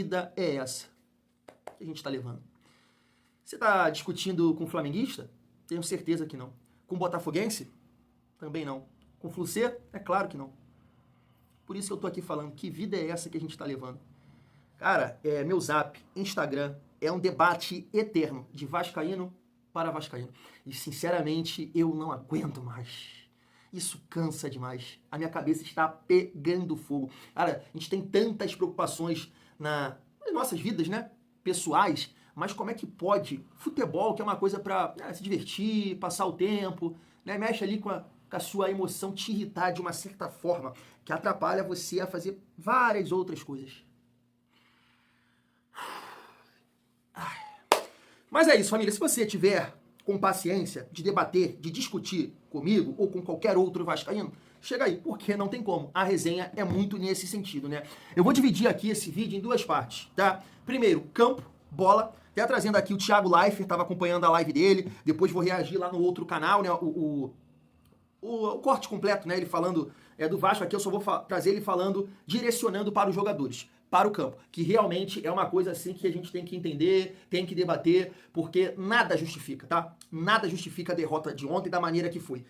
vida é essa que a gente está levando? Você está discutindo com flamenguista? Tenho certeza que não. Com botafoguense? Também não. Com Flucê? É claro que não. Por isso que eu tô aqui falando, que vida é essa que a gente tá levando? Cara, meu Zap, Instagram, é um debate eterno de vascaíno para vascaíno. E, sinceramente, eu não aguento mais. Isso cansa demais. A minha cabeça está pegando fogo. Cara, a gente tem tantas preocupações nas nossas vidas, né? Pessoais, mas como é que pode? Futebol, que é uma coisa para se divertir, passar o tempo, né? Mexe ali com a sua emoção, te irritar de uma certa forma, que atrapalha você a fazer várias outras coisas. Mas é isso, família. Se você tiver com paciência de debater, de discutir comigo ou com qualquer outro vascaíno, chega aí, porque não tem como. A resenha é muito nesse sentido, né? Eu vou dividir aqui esse vídeo em duas partes, tá? Primeiro, campo, bola. Até trazendo aqui o Thiago Leifert, estava acompanhando a live dele. Depois vou reagir lá no outro canal, né? O corte completo, né? Ele falando do Vasco. Aqui eu só vou trazer ele falando, direcionando para os jogadores, para o campo, que realmente é uma coisa assim que a gente tem que entender, tem que debater, porque nada justifica, tá? Nada justifica a derrota de ontem da maneira que foi.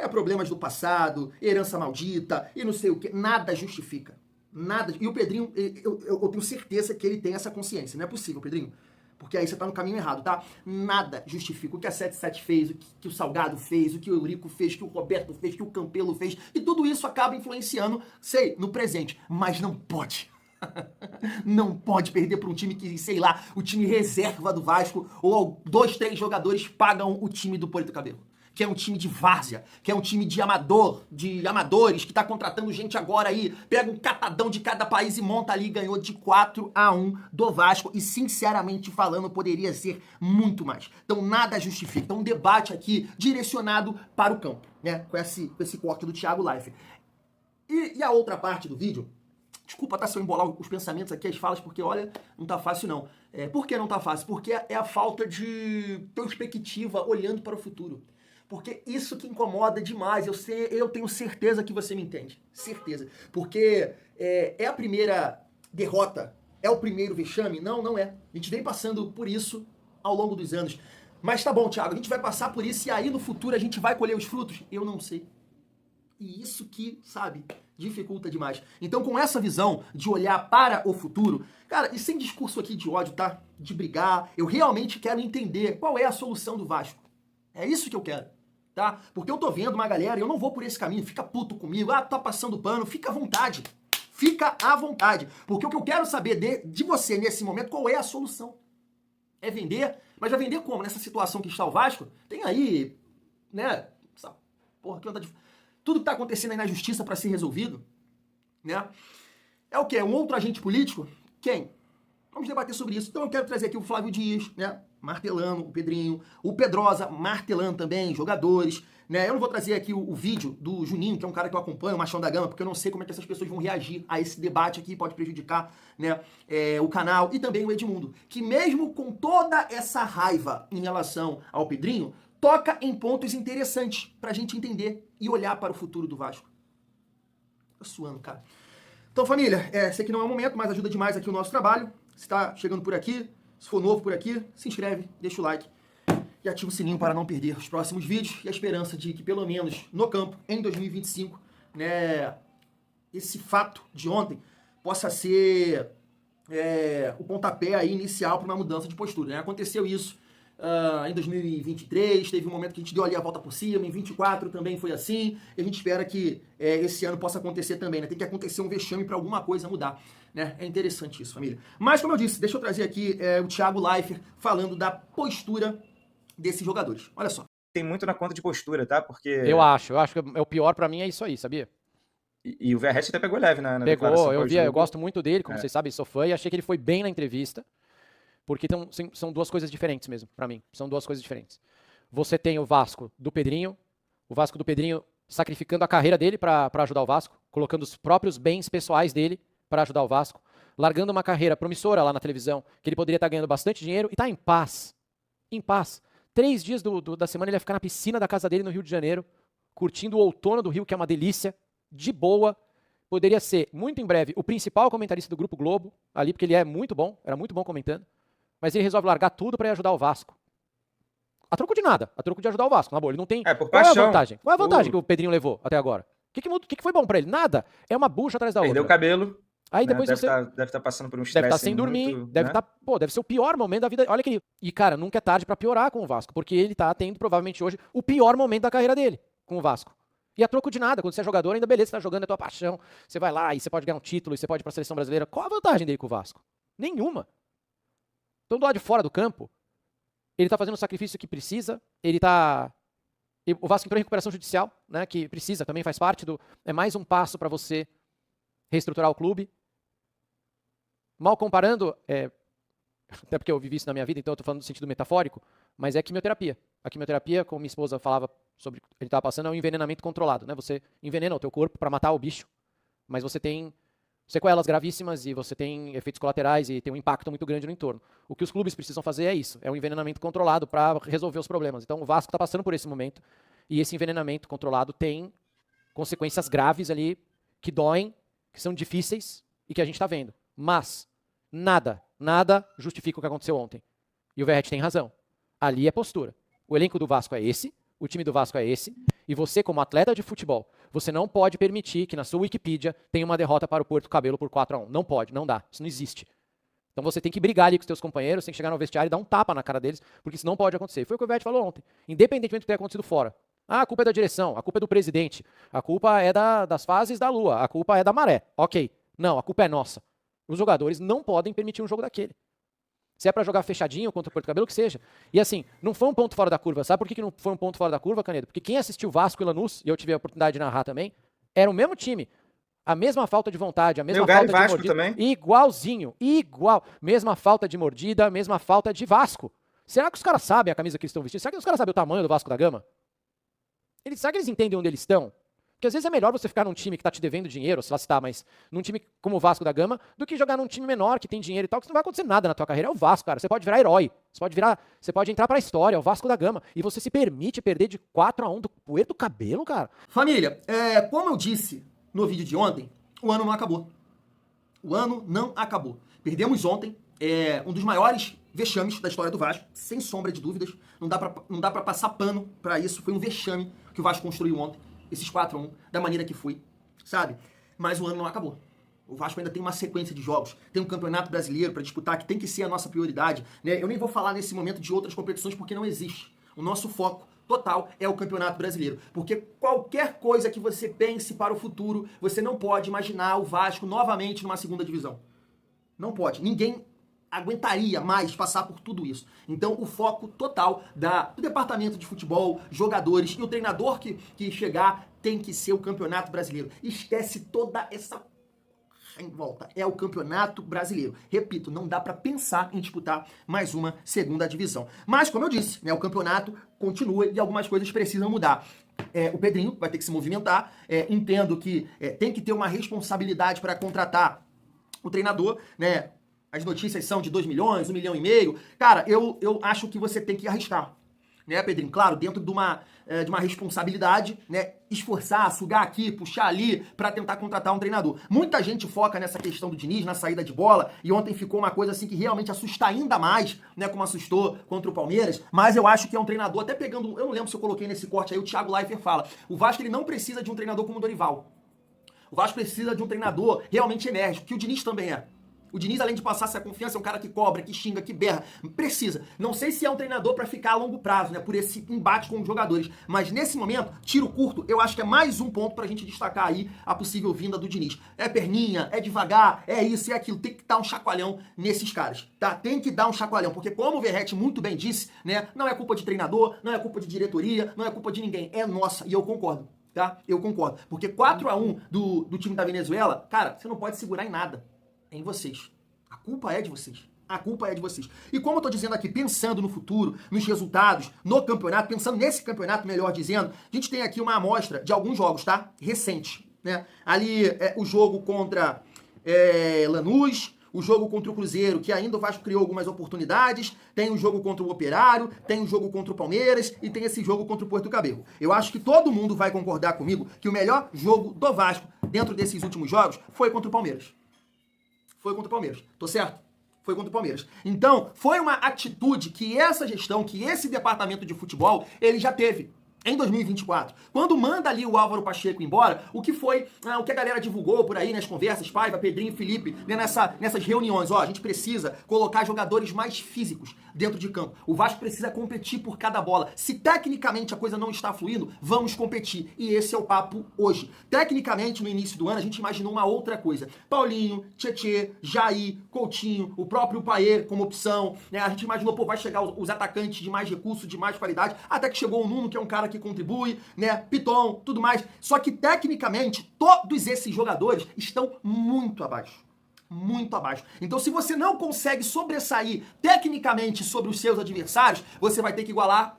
Problemas do passado, herança maldita e não sei o que, nada justifica. Nada. E o Pedrinho, eu tenho certeza que ele tem essa consciência. Não é possível, Pedrinho. Porque aí você tá no caminho errado, tá? Nada justifica o que a 77 fez, o que o Salgado fez, o que o Eurico fez, o que o Roberto fez, o que o Campelo fez. E tudo isso acaba influenciando, sei, no presente. Mas não pode. Não pode perder para um time que, sei lá, o time reserva do Vasco ou 2, 3 jogadores pagam o time do Polito Cabelo. Que é um time de várzea, que é um time de amadores, que tá contratando gente agora aí, pega um catadão de cada país e monta ali, ganhou de 4-1 do Vasco, e sinceramente falando, poderia ser muito mais. Então nada justifica. Então um debate aqui direcionado para o campo, né, com esse corte do Thiago Leifert. E a outra parte do vídeo, desculpa, tá, se eu embolar os pensamentos aqui, as falas, porque, olha, não tá fácil, não. Por que não tá fácil? Porque é a falta de perspectiva olhando para o futuro. Porque isso que incomoda demais. Eu tenho certeza que você me entende. Certeza. Porque é a primeira derrota? É o primeiro vexame? Não, não é. A gente vem passando por isso ao longo dos anos. Mas tá bom, Thiago, a gente vai passar por isso e aí no futuro a gente vai colher os frutos? Eu não sei. E isso que, sabe, dificulta demais. Então, com essa visão de olhar para o futuro, cara, e sem discurso aqui de ódio, tá? De brigar, eu realmente quero entender qual é a solução do Vasco. É isso que eu quero, tá? Porque eu tô vendo uma galera, e eu não vou por esse caminho, fica puto comigo, tá passando pano, fica à vontade. Fica à vontade. Porque o que eu quero saber de você nesse momento, qual é a solução? É vender, mas vai vender como? Nessa situação que está o Vasco, tem aí, né, essa porra que anda de... Tudo que tá acontecendo aí na justiça para ser resolvido, né? É o quê? Um outro agente político? Quem? Vamos debater sobre isso. Então eu quero trazer aqui o Flávio Dias, né? Martelando, o Pedrinho, o Pedrosa martelando também, jogadores, né? Eu não vou trazer aqui o vídeo do Juninho, que é um cara que eu acompanho, o Machão da Gama, porque eu não sei como é que essas pessoas vão reagir a esse debate aqui, pode prejudicar, né, o canal, e também o Edmundo, que mesmo com toda essa raiva em relação ao Pedrinho, toca em pontos interessantes pra gente entender e olhar para o futuro do Vasco. Tô suando, cara. Então, família, sei que não é o momento, mas ajuda demais aqui o nosso trabalho. Se tá chegando por aqui, se for novo por aqui, se inscreve, deixa o like e ativa o sininho para não perder os próximos vídeos e a esperança de que, pelo menos no campo, em 2025, né, esse fato de ontem possa ser o pontapé aí inicial para uma mudança de postura, né? Aconteceu isso em 2023, teve um momento que a gente deu ali a volta por cima, em 24 também foi assim, e a gente espera que esse ano possa acontecer também, né? Tem que acontecer um vexame para alguma coisa mudar, né? É interessante isso, família. Mas, como eu disse, deixa eu trazer aqui o Thiago Leifert falando da postura desses jogadores. Olha só. Tem muito na conta de postura, tá? Porque... Eu acho que o pior pra mim é isso aí, sabia? E o Verratti até pegou leve na declaração. Eu gosto muito dele, como vocês sabem, sou fã, e achei que ele foi bem na entrevista. Porque são duas coisas diferentes mesmo, pra mim. São duas coisas diferentes. Você tem o Vasco do Pedrinho sacrificando a carreira dele pra ajudar o Vasco, colocando os próprios bens pessoais dele pra ajudar o Vasco, largando uma carreira promissora lá na televisão, que ele poderia estar ganhando bastante dinheiro, e tá em paz. Em paz. 3 dias da semana ele vai ficar na piscina da casa dele no Rio de Janeiro, curtindo o outono do Rio, que é uma delícia, de boa, poderia ser, muito em breve, o principal comentarista do Grupo Globo, ali, porque ele é muito bom, era muito bom comentando, mas ele resolve largar tudo para ir ajudar o Vasco. A troco de nada, a troco de ajudar o Vasco. Na boa, ele não tem... Por Qual é a paixão. vantagem? Qual é a vantagem que o Pedrinho levou até agora? O que foi bom para ele? Nada. É uma bucha atrás da outra. Perdeu o cabelo. Aí depois deve você... estar passando por um Deve estresse estar sem dormir, muito, deve né? deve ser o pior momento da vida. Olha que e cara, nunca é tarde pra piorar com o Vasco, porque ele tá tendo provavelmente hoje o pior momento da carreira dele com o Vasco. E a troco de nada, quando você é jogador, ainda beleza, você tá jogando, é tua paixão, você vai lá e você pode ganhar um título, e você pode ir pra seleção brasileira. Qual a vantagem dele com o Vasco? Nenhuma. Então do lado de fora do campo, ele tá fazendo o sacrifício que precisa, o Vasco entrou em recuperação judicial, né, que precisa, também faz parte é mais um passo pra você reestruturar o clube. Mal comparando, até porque eu vivi isso na minha vida, então eu tô falando no sentido metafórico, mas é quimioterapia. A quimioterapia, como minha esposa falava sobre, ele estava passando, é um envenenamento controlado, né? Você envenena o teu corpo para matar o bicho, mas você tem sequelas gravíssimas e você tem efeitos colaterais e tem um impacto muito grande no entorno. O que os clubes precisam fazer é isso, é um envenenamento controlado para resolver os problemas. Então o Vasco está passando por esse momento e esse envenenamento controlado tem consequências graves ali, que doem, que são difíceis e que a gente está vendo. Mas nada justifica o que aconteceu ontem. E o Verratti tem razão. Ali é postura. O elenco do Vasco é esse, o time do Vasco é esse, e você, como atleta de futebol, você não pode permitir que na sua Wikipedia tenha uma derrota para o Porto Cabelo por 4-1. Não pode, não dá. Isso não existe. Então você tem que brigar ali com os seus companheiros, tem que chegar no vestiário e dar um tapa na cara deles, porque isso não pode acontecer. Foi o que o Verratti falou ontem. Independentemente do que tenha acontecido fora. A culpa é da direção, a culpa é do presidente, a culpa é das fases da lua, a culpa é da maré. Ok. Não, a culpa é nossa. Os jogadores não podem permitir um jogo daquele. Se é pra jogar fechadinho contra o Porto Cabelo, que seja. E assim, não foi um ponto fora da curva. Sabe por que não foi um ponto fora da curva, Canedo? Porque quem assistiu Vasco e Lanús, e eu tive a oportunidade de narrar também, era o mesmo time. A mesma falta de vontade, a mesma falta de Vasco mordida. Também. Igualzinho, igual. Mesma falta de mordida, mesma falta de Vasco. Será que os caras sabem a camisa que eles estão vestindo? Será que os caras sabem o tamanho do Vasco da Gama? Será que eles entendem onde eles estão? Porque às vezes é melhor você ficar num time que tá te devendo dinheiro, se lá está, mas num time como o Vasco da Gama, do que jogar num time menor que tem dinheiro e tal, que não vai acontecer nada na tua carreira. É o Vasco, cara. Você pode virar herói. Você pode entrar pra história, é o Vasco da Gama. E você se permite perder de 4-1 do Puerto Cabelo, cara. Família, como eu disse no vídeo de ontem, o ano não acabou. O ano não acabou. Perdemos ontem um dos maiores vexames da história do Vasco, sem sombra de dúvidas. Não dá pra passar pano pra isso. Foi um vexame que o Vasco construiu ontem. Esses 4-1, da maneira que foi, sabe? Mas o ano não acabou. O Vasco ainda tem uma sequência de jogos, tem um campeonato brasileiro para disputar, que tem que ser a nossa prioridade, né? Eu nem vou falar nesse momento de outras competições porque não existe. O nosso foco total é o campeonato brasileiro. Porque qualquer coisa que você pense para o futuro, você não pode imaginar o Vasco novamente numa segunda divisão. Não pode. Ninguém aguentaria mais passar por tudo isso. Então, o foco total do departamento de futebol, jogadores e o treinador que chegar tem que ser o Campeonato Brasileiro. Esquece toda essa em volta. É o Campeonato Brasileiro. Repito, não dá pra pensar em disputar mais uma segunda divisão. Mas, como eu disse, né, o campeonato continua e algumas coisas precisam mudar. O Pedrinho vai ter que se movimentar. Entendo que tem que ter uma responsabilidade para contratar o treinador, né? As notícias são de 2 milhões, 1,5 milhão. Cara, eu acho que você tem que arriscar. Né, Pedrinho? Claro, dentro de uma responsabilidade, né? Esforçar, sugar aqui, puxar ali, pra tentar contratar um treinador. Muita gente foca nessa questão do Diniz, na saída de bola, e ontem ficou uma coisa assim que realmente assusta ainda mais, né? Como assustou contra o Palmeiras, mas eu acho que é um treinador, até pegando, eu não lembro se eu coloquei nesse corte aí, o Thiago Leifert fala, o Vasco ele não precisa de um treinador como o Dorival. O Vasco precisa de um treinador realmente enérgico, que o Diniz também é. O Diniz, além de passar essa confiança, é um cara que cobra, que xinga, que berra. Precisa. Não sei se é um treinador pra ficar a longo prazo, né? Por esse embate com os jogadores. Mas nesse momento, tiro curto, eu acho que é mais um ponto pra gente destacar aí a possível vinda do Diniz. É perninha, é devagar, é isso, é aquilo. Tem que dar um chacoalhão nesses caras, tá? Tem que dar um chacoalhão. Porque como o Verratti muito bem disse, né? Não é culpa de treinador, não é culpa de diretoria, não é culpa de ninguém. É nossa. E eu concordo, tá? Eu concordo. Porque 4-1 do time da Venezuela, cara, você não pode segurar em nada. É em vocês. A culpa é de vocês. A culpa é de vocês. E como eu tô dizendo aqui, pensando no futuro, nos resultados, no campeonato, pensando nesse campeonato, melhor dizendo, a gente tem aqui uma amostra de alguns jogos, tá? Recentes, né? Ali, o jogo contra Lanús, o jogo contra o Cruzeiro, que ainda o Vasco criou algumas oportunidades, tem o jogo contra o Operário, tem o jogo contra o Palmeiras e tem esse jogo contra o Porto Cabelo. Eu acho que todo mundo vai concordar comigo que o melhor jogo do Vasco dentro desses últimos jogos foi contra o Palmeiras. Foi contra o Palmeiras. Tô certo? Foi contra o Palmeiras. Então, foi uma atitude que essa gestão, que esse departamento de futebol, ele já teve em 2024. Quando manda ali o Álvaro Pacheco embora, o que foi, o que a galera divulgou por aí nas conversas, Paiva, Pedrinho e Felipe, né, nessas reuniões, a gente precisa colocar jogadores mais físicos dentro de campo. O Vasco precisa competir por cada bola. Se tecnicamente a coisa não está fluindo, vamos competir. E esse é o papo hoje. Tecnicamente, no início do ano, a gente imaginou uma outra coisa. Paulinho, Tietê, Jair, Coutinho, o próprio Paier como opção, né? A gente imaginou, vai chegar os atacantes de mais recurso, de mais qualidade, até que chegou o Nuno, que é um cara que contribui, né? Piton, tudo mais. Só que tecnicamente todos esses jogadores estão muito abaixo. Muito abaixo. Então, se você não consegue sobressair tecnicamente sobre os seus adversários, você vai ter que igualar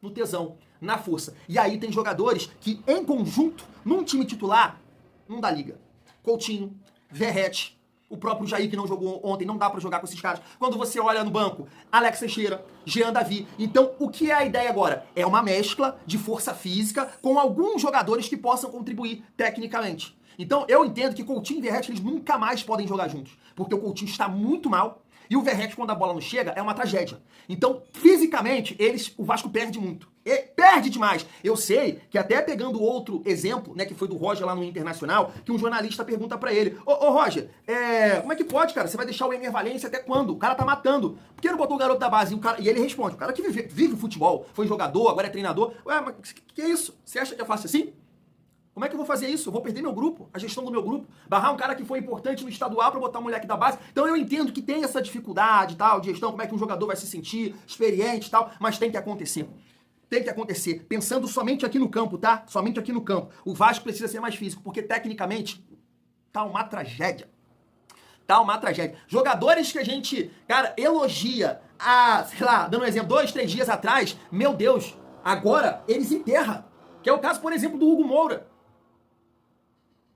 no tesão, na força. E aí tem jogadores que, em conjunto, num time titular, não dá liga. Coutinho, Verratti, o próprio Jair, que não jogou ontem, não dá pra jogar com esses caras. Quando você olha no banco, Alex Teixeira, Jean Davi. Então, o que é a ideia agora? É uma mescla de força física com alguns jogadores que possam contribuir tecnicamente. Então, eu entendo que Coutinho e Verratti, eles nunca mais podem jogar juntos. Porque o Coutinho está muito mal e o Verratti, quando a bola não chega, é uma tragédia. Então, fisicamente, o Vasco perde muito. Perde demais. Eu sei que até pegando outro exemplo, né, que foi do Roger lá no Internacional, que um jornalista pergunta pra ele, ô Roger, como é que pode, cara? Você vai deixar o Ener Valencia até quando? O cara tá matando. Por que não botou o garoto da base? E ele responde, o cara que vive futebol, foi jogador, agora é treinador. Ué, mas que é isso? Você acha que é fácil assim? Como é que eu vou fazer isso? Eu vou perder meu grupo, a gestão do meu grupo, barrar um cara que foi importante no estadual pra botar um moleque da base. Então eu entendo que tem essa dificuldade e tal, de gestão, como é que um jogador vai se sentir, experiente e tal, mas tem que acontecer. Tem que acontecer. Pensando somente aqui no campo, tá? Somente aqui no campo. O Vasco precisa ser mais físico, porque tecnicamente tá uma tragédia. Tá uma tragédia. Jogadores que a gente, cara, elogia sei lá, dando um exemplo, 2, 3 dias atrás, meu Deus, agora eles enterram. Que é o caso, por exemplo, do Hugo Moura.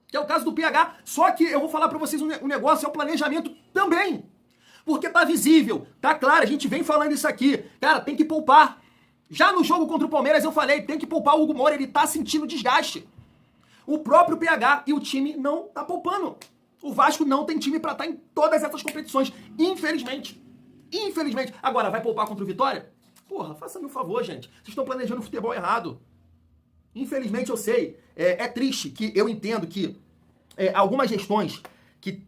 Que é o caso do PH. Só que eu vou falar pra vocês um negócio, é o planejamento também. Porque tá visível, tá claro, a gente vem falando isso aqui. Cara, tem que poupar. Já no jogo contra o Palmeiras eu falei, tem que poupar o Hugo Moura, ele tá sentindo desgaste. O próprio PH e o time não tá poupando. O Vasco não tem time pra estar em todas essas competições, infelizmente. Infelizmente. Agora, vai poupar contra o Vitória? Porra, faça-me um favor, gente. Vocês estão planejando futebol errado. Infelizmente eu sei, é triste que eu entendo que algumas gestões que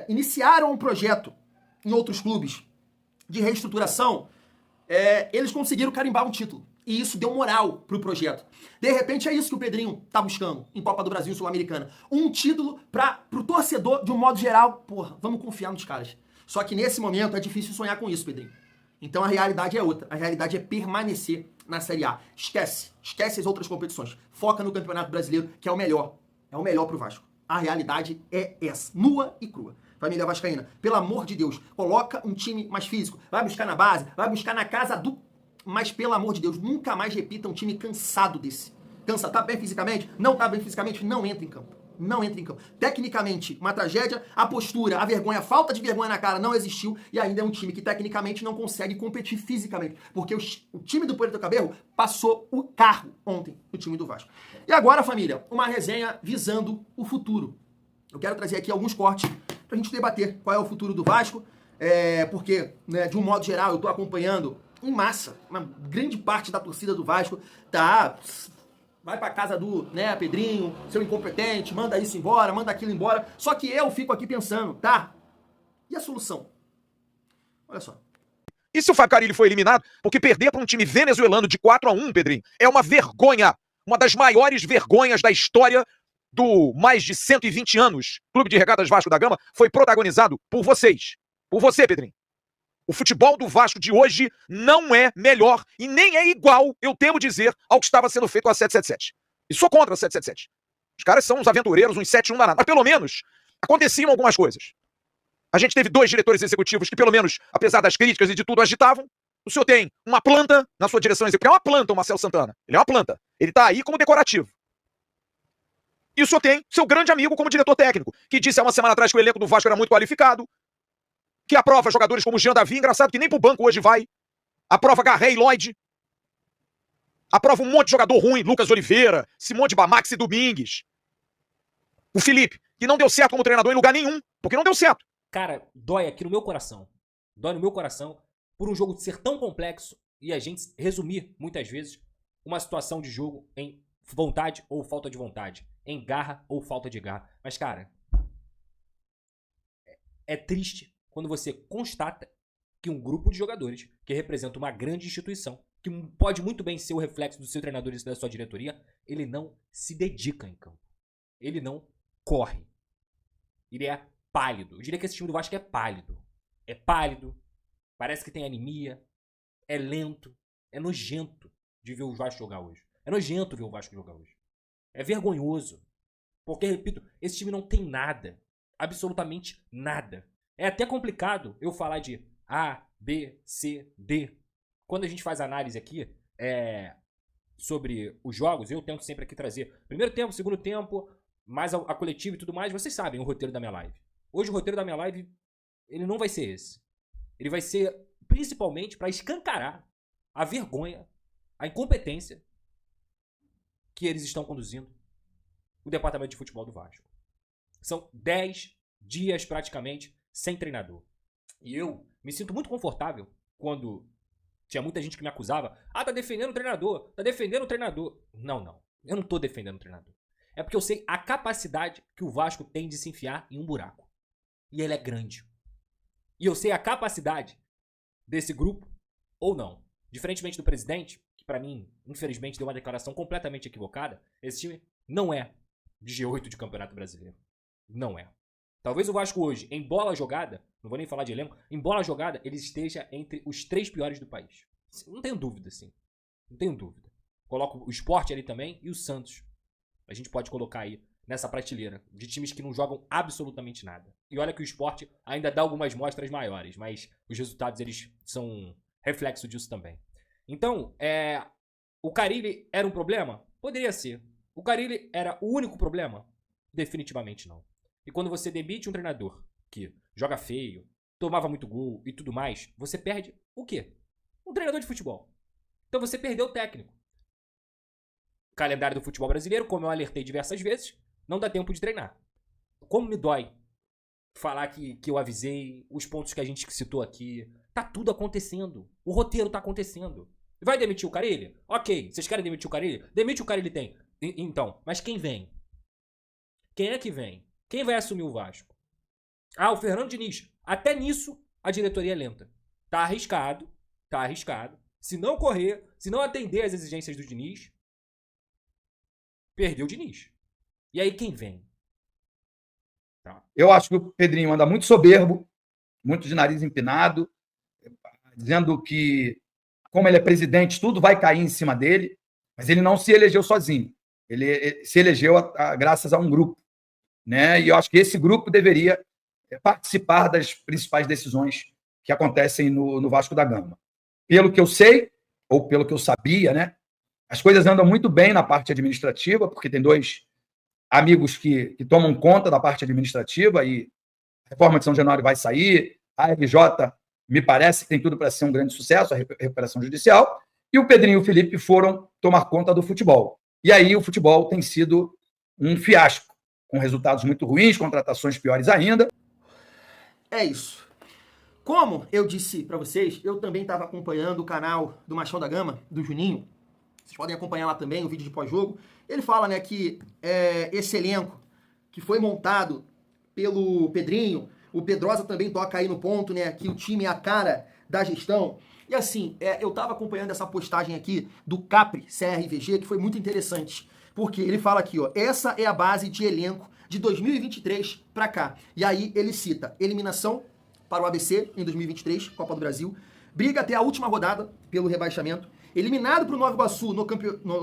iniciaram um projeto em outros clubes de reestruturação, eles conseguiram carimbar um título. E isso deu moral pro projeto. De repente é isso que o Pedrinho tá buscando em Copa do Brasil e Sul-Americana. Um título pro torcedor, de um modo geral. Porra, vamos confiar nos caras. Só que nesse momento é difícil sonhar com isso, Pedrinho. Então a realidade é outra. A realidade é permanecer na Série A. Esquece as outras competições. Foca no Campeonato Brasileiro, que é o melhor. É o melhor pro Vasco. A realidade é essa, nua e crua. Família vascaína, pelo amor de Deus, coloca um time mais físico. Vai buscar na base, vai buscar na casa do... Mas pelo amor de Deus, nunca mais repita um time cansado desse. Tá bem fisicamente? Não tá bem fisicamente? Não entra em campo. Não entra em campo. Tecnicamente, uma tragédia, a postura, a vergonha, a falta de vergonha na cara não existiu e ainda é um time que tecnicamente não consegue competir fisicamente. Porque o time do Puerto Cabello passou o carro ontem, o time do Vasco. E agora, família, uma resenha visando o futuro. Eu quero trazer aqui alguns cortes pra gente debater qual é o futuro do Vasco, porque, né, de um modo geral, eu tô acompanhando em massa, uma grande parte da torcida do Vasco tá... Vai pra casa do, Pedrinho, seu incompetente, manda isso embora, manda aquilo embora. Só que eu fico aqui pensando, tá? E a solução? Olha só. E se o Fabio foi eliminado? Porque perder para um time venezuelano de 4-1, Pedrinho, é uma vergonha. Uma das maiores vergonhas da história do mais de 120 anos. O Clube de Regatas Vasco da Gama foi protagonizado por vocês. Por você, Pedrinho. O futebol do Vasco de hoje não é melhor e nem é igual, eu temo dizer, ao que estava sendo feito a 777. E sou contra a 777. Os caras são uns aventureiros, uns 7-1 danados. Mas pelo menos aconteciam algumas coisas. A gente teve 2 diretores executivos que pelo menos, apesar das críticas e de tudo, agitavam. O senhor tem uma planta na sua direção executiva. É uma planta o Marcelo Santana. Ele é uma planta. Ele está aí como decorativo. E o senhor tem seu grande amigo como diretor técnico, que disse há uma semana atrás que o elenco do Vasco era muito qualificado, que aprova jogadores como Jean Davi, engraçado que nem pro banco hoje vai, aprova Garré e Lloyd, aprova um monte de jogador ruim, Lucas Oliveira, Simone de Bamax e Domingues. O Felipe, que não deu certo como treinador em lugar nenhum, porque não deu certo. Cara, dói aqui no meu coração. Dói no meu coração por um jogo ser tão complexo e a gente resumir, muitas vezes, uma situação de jogo em vontade ou falta de vontade, em garra ou falta de garra. Mas, cara, é triste quando você constata que um grupo de jogadores que representa uma grande instituição, que pode muito bem ser o reflexo do seu treinador e da sua diretoria, ele não se dedica em campo. Ele não corre. Ele é pálido. Eu diria que esse time do Vasco é pálido. É pálido, parece que tem anemia, é lento, é nojento de ver o Vasco jogar hoje. É nojento ver o Vasco jogar hoje. É vergonhoso. Porque, repito, esse time não tem nada. Absolutamente nada. É até complicado eu falar de A, B, C, D. Quando a gente faz análise aqui sobre os jogos, eu tento sempre aqui trazer primeiro tempo, segundo tempo, mais a coletiva e tudo mais. Vocês sabem o roteiro da minha live. Hoje o roteiro da minha live, ele não vai ser esse. Ele vai ser principalmente para escancarar a vergonha, a incompetência que eles estão conduzindo o departamento de futebol do Vasco. São 10 dias praticamente sem treinador. E eu me sinto muito confortável quando tinha muita gente que me acusava. Ah, tá defendendo o treinador, tá defendendo o treinador. Não. Eu não tô defendendo o treinador. É porque eu sei a capacidade que o Vasco tem de se enfiar em um buraco. E ele é grande. E eu sei a capacidade desse grupo, ou não. Diferentemente do presidente, que pra mim, infelizmente, deu uma declaração completamente equivocada, esse time não é de G8 de Campeonato Brasileiro. Não é. Talvez o Vasco hoje, em bola jogada, não vou nem falar de elenco, em bola jogada, ele esteja entre os 3 piores do país. Não tenho dúvida, sim. Não tenho dúvida. Coloco o Sport ali também e o Santos. A gente pode colocar aí nessa prateleira de times que não jogam absolutamente nada. E olha que o Sport ainda dá algumas mostras maiores, mas os resultados eles são reflexo disso também. Então, o Carille era um problema? Poderia ser. O Carille era o único problema? Definitivamente não. E quando você demite um treinador que joga feio, tomava muito gol e tudo mais, você perde o quê? Um treinador de futebol. Então você perdeu o técnico. O calendário do futebol brasileiro, como eu alertei diversas vezes, não dá tempo de treinar. Como me dói falar que eu avisei, os pontos que a gente citou aqui, tá tudo acontecendo. O roteiro tá acontecendo. Vai demitir o Carille? Ok, vocês querem demitir o Carille? Demite o Carille tem. Então, mas quem vem? Quem é que vem? Quem vai assumir o Vasco? Ah, o Fernando Diniz. Até nisso, a diretoria é lenta. Tá arriscado. Se não correr, se não atender às exigências do Diniz, perdeu o Diniz. E aí quem vem? Tá. Eu acho que o Pedrinho anda muito soberbo, muito de nariz empinado, dizendo que, como ele é presidente, tudo vai cair em cima dele, mas ele não se elegeu sozinho. Ele se elegeu graças a um grupo. Né? E eu acho que esse grupo deveria participar das principais decisões que acontecem no Vasco da Gama. Pelo que eu sei, ou pelo que eu sabia, né, as coisas andam muito bem na parte administrativa, porque tem 2 amigos que tomam conta da parte administrativa e a reforma de São Januário vai sair, a RJ me parece que tem tudo para ser um grande sucesso, a recuperação judicial, e o Pedrinho e o Felipe foram tomar conta do futebol. E aí o futebol tem sido um fiasco, com resultados muito ruins, contratações piores ainda. É isso. Como eu disse pra vocês, eu também estava acompanhando o canal do Machão da Gama, do Juninho. Vocês podem acompanhar lá também o vídeo de pós-jogo. Ele fala, né, que esse elenco que foi montado pelo Pedrinho, o Pedrosa também toca aí no ponto, né, que o time é a cara da gestão. E assim, eu estava acompanhando essa postagem aqui do Capri CRVG, que foi muito interessante. Porque ele fala aqui, ó, essa é a base de elenco de 2023 pra cá. E aí ele cita eliminação para o ABC em 2023, Copa do Brasil, briga até a última rodada pelo rebaixamento, eliminado para o Nova Iguaçu no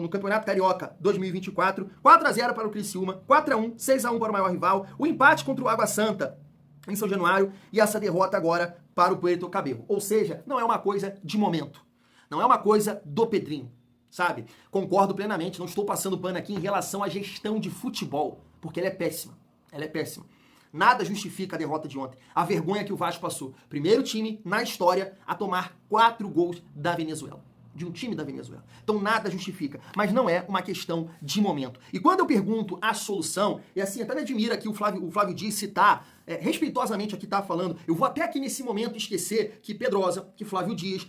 Campeonato Carioca 2024, 4-0 para o Criciúma, 4-1, 6-1 para o maior rival, o empate contra o Água Santa em São Januário e essa derrota agora para o Puerto Cabello. Ou seja, não é uma coisa de momento, não é uma coisa do Pedrinho. Sabe? Concordo plenamente, não estou passando pano aqui em relação à gestão de futebol, porque ela é péssima. Ela é péssima. Nada justifica a derrota de ontem. A vergonha que o Vasco passou. Primeiro time na história a tomar 4 gols da Venezuela. De um time da Venezuela. Então nada justifica. Mas não é uma questão de momento. E quando eu pergunto a solução, e assim, até me admira aqui o Flávio Dias citar, respeitosamente aqui tá falando, eu vou até aqui nesse momento esquecer que Pedrosa, que Flávio Dias,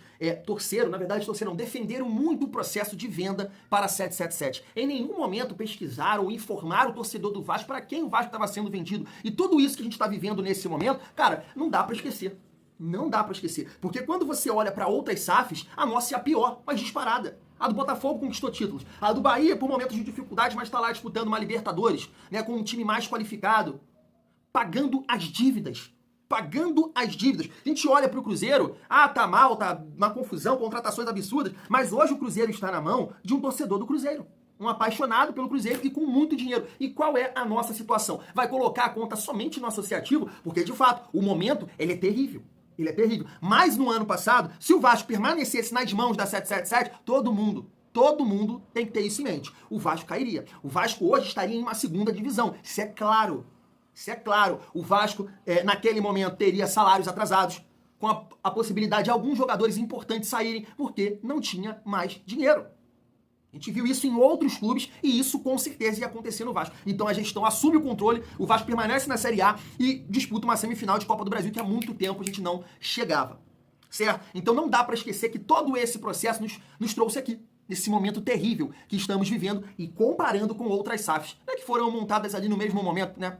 defenderam muito o processo de venda para 777. Em nenhum momento pesquisaram ou informaram o torcedor do Vasco para quem o Vasco estava sendo vendido. E tudo isso que a gente está vivendo nesse momento, cara, não dá para esquecer. Não dá pra esquecer. Porque quando você olha pra outras SAFs, a nossa é a pior, mas disparada. A do Botafogo conquistou títulos. A do Bahia, por momentos de dificuldade, mas tá lá disputando uma Libertadores, né, com um time mais qualificado. Pagando as dívidas. Pagando as dívidas. A gente olha pro Cruzeiro, tá mal, tá uma confusão, contratações absurdas, mas hoje o Cruzeiro está na mão de um torcedor do Cruzeiro. Um apaixonado pelo Cruzeiro e com muito dinheiro. E qual é a nossa situação? Vai colocar a conta somente no associativo? Porque, de fato, o momento, ele é terrível. Ele é terrível. Mas no ano passado, se o Vasco permanecesse nas mãos da 777, todo mundo tem que ter isso em mente. O Vasco cairia. O Vasco hoje estaria em uma segunda divisão. Isso é claro. Isso é claro. O Vasco, naquele momento, teria salários atrasados, com a possibilidade de alguns jogadores importantes saírem, porque não tinha mais dinheiro. A gente viu isso em outros clubes e isso com certeza ia acontecer no Vasco. Então a gestão assume o controle, o Vasco permanece na Série A e disputa uma semifinal de Copa do Brasil que há muito tempo a gente não chegava. Certo? Então não dá para esquecer que todo esse processo nos trouxe aqui, nesse momento terrível que estamos vivendo e comparando com outras SAFs, né, que foram montadas ali no mesmo momento, né?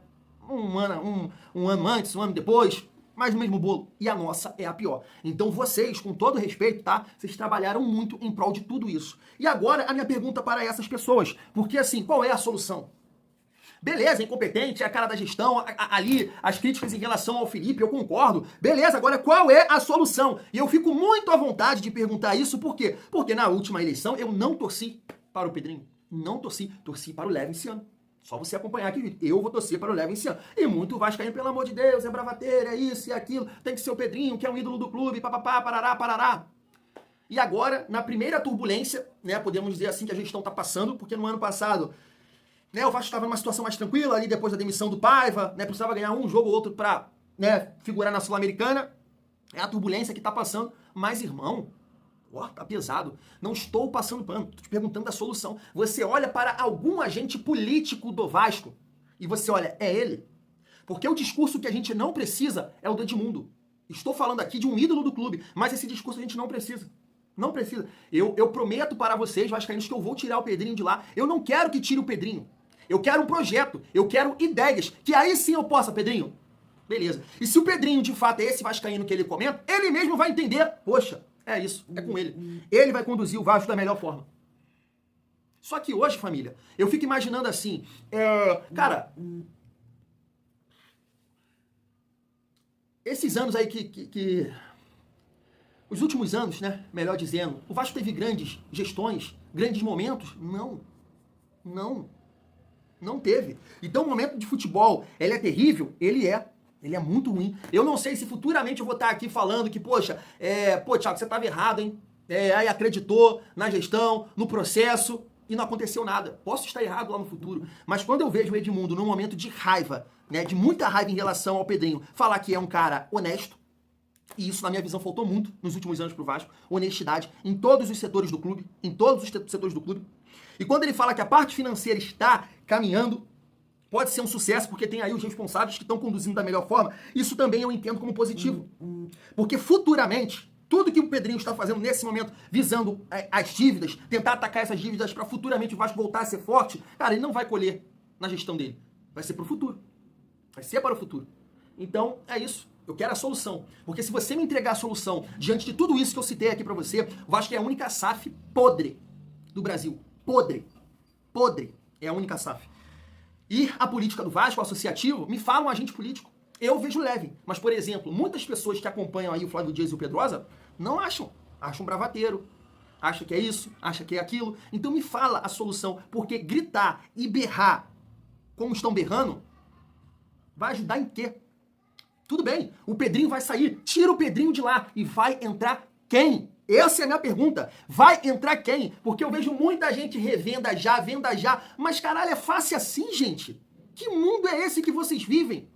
Um ano antes, um ano depois, mas no mesmo bolo. E a nossa é a pior. Então vocês, com todo respeito, tá? Vocês trabalharam muito em prol de tudo isso. E agora a minha pergunta para essas pessoas. Porque assim, qual é a solução? Beleza, incompetente, é a cara da gestão, ali as críticas em relação ao Felipe, eu concordo. Beleza, agora qual é a solução? E eu fico muito à vontade de perguntar isso, por quê? Porque na última eleição eu não torci para o Pedrinho. Não torci para o Leve esse ano. Só você acompanhar aqui, eu vou torcer para o Leve esse ano. E muito vascaíno, pelo amor de Deus, é bravateiro, é isso e aquilo, tem que ser o Pedrinho, que é um ídolo do clube, papapá, parará, parará. E agora, na primeira turbulência, né, podemos dizer assim que a gestão está passando, porque no ano passado, né, o Vasco estava numa situação mais tranquila, ali depois da demissão do Paiva, né, precisava ganhar um jogo ou outro para, né, figurar na Sul-Americana. É a turbulência que está passando. Mas, irmão, tá pesado. Não estou passando pano. Estou te perguntando a solução. Você olha para algum agente político do Vasco e você olha, é ele? Porque o discurso que a gente não precisa é o do Edmundo. Estou falando aqui de um ídolo do clube, mas esse discurso a gente não precisa. Não precisa. Eu prometo para vocês, vascaínos, que eu vou tirar o Pedrinho de lá. Eu não quero que tire o Pedrinho. Eu quero um projeto. Eu quero ideias. Que aí sim eu possa, Pedrinho. Beleza. E se o Pedrinho, de fato, é esse vascaíno que ele comenta, ele mesmo vai entender. Poxa, é isso, é com ele. Ele vai conduzir o Vasco da melhor forma. Só que hoje, família, eu fico imaginando assim, cara, esses anos aí os últimos anos, né, melhor dizendo, o Vasco teve grandes gestões, grandes momentos? Não teve. Então o momento de futebol, ele é terrível? Ele é muito ruim. Eu não sei se futuramente eu vou estar aqui falando que, poxa, Thiago, você estava errado, hein? Aí acreditou na gestão, no processo e não aconteceu nada. Posso estar errado lá no futuro. Mas quando eu vejo o Edmundo num momento de raiva, né, de muita raiva em relação ao Pedrinho, falar que é um cara honesto, e isso, na minha visão, faltou muito nos últimos anos pro Vasco, honestidade em todos os setores do clube, E quando ele fala que a parte financeira está caminhando, pode ser um sucesso, porque tem aí os responsáveis que estão conduzindo da melhor forma. Isso também eu entendo como positivo. Porque futuramente, tudo que o Pedrinho está fazendo nesse momento, visando as dívidas, tentar atacar essas dívidas para futuramente o Vasco voltar a ser forte, cara, ele não vai colher na gestão dele. Vai ser para o futuro. Vai ser para o futuro. Então, é isso. Eu quero a solução. Porque se você me entregar a solução diante de tudo isso que eu citei aqui para você, o Vasco é a única SAF podre do Brasil. Podre. É a única SAF. E a política do Vasco, o associativo, me fala um agente político. Eu vejo leve. Mas, por exemplo, muitas pessoas que acompanham aí o Flávio Dias e o Pedrosa não acham. Acham bravateiro. Acha que é isso, acha que é aquilo. Então me fala a solução. Porque gritar e berrar como estão berrando vai ajudar em quê? Tudo bem, o Pedrinho vai sair. Tira o Pedrinho de lá. E vai entrar quem? Essa é a minha pergunta. Vai entrar quem? Porque eu vejo muita gente venda já. Mas, caralho, é fácil assim, gente? Que mundo é esse que vocês vivem?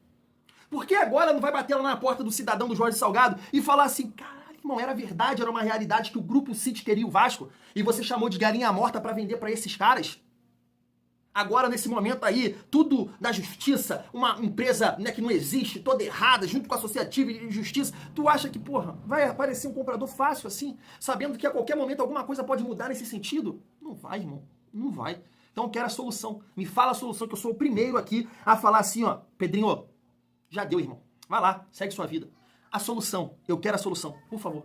Por que agora não vai bater lá na porta do cidadão do Jorge Salgado e falar assim, caralho, irmão, era verdade, era uma realidade que o Grupo City queria o Vasco e você chamou de galinha morta pra vender pra esses caras? Agora, nesse momento aí, tudo da justiça, uma empresa, né, que não existe, toda errada, junto com a associativa e justiça, tu acha que, porra, vai aparecer um comprador fácil assim, sabendo que a qualquer momento alguma coisa pode mudar nesse sentido? Não vai, irmão, não vai. Então eu quero a solução. Me fala a solução, que eu sou o primeiro aqui a falar assim, ó, Pedrinho, já deu, irmão. Vai lá, segue sua vida. A solução, eu quero a solução, por favor.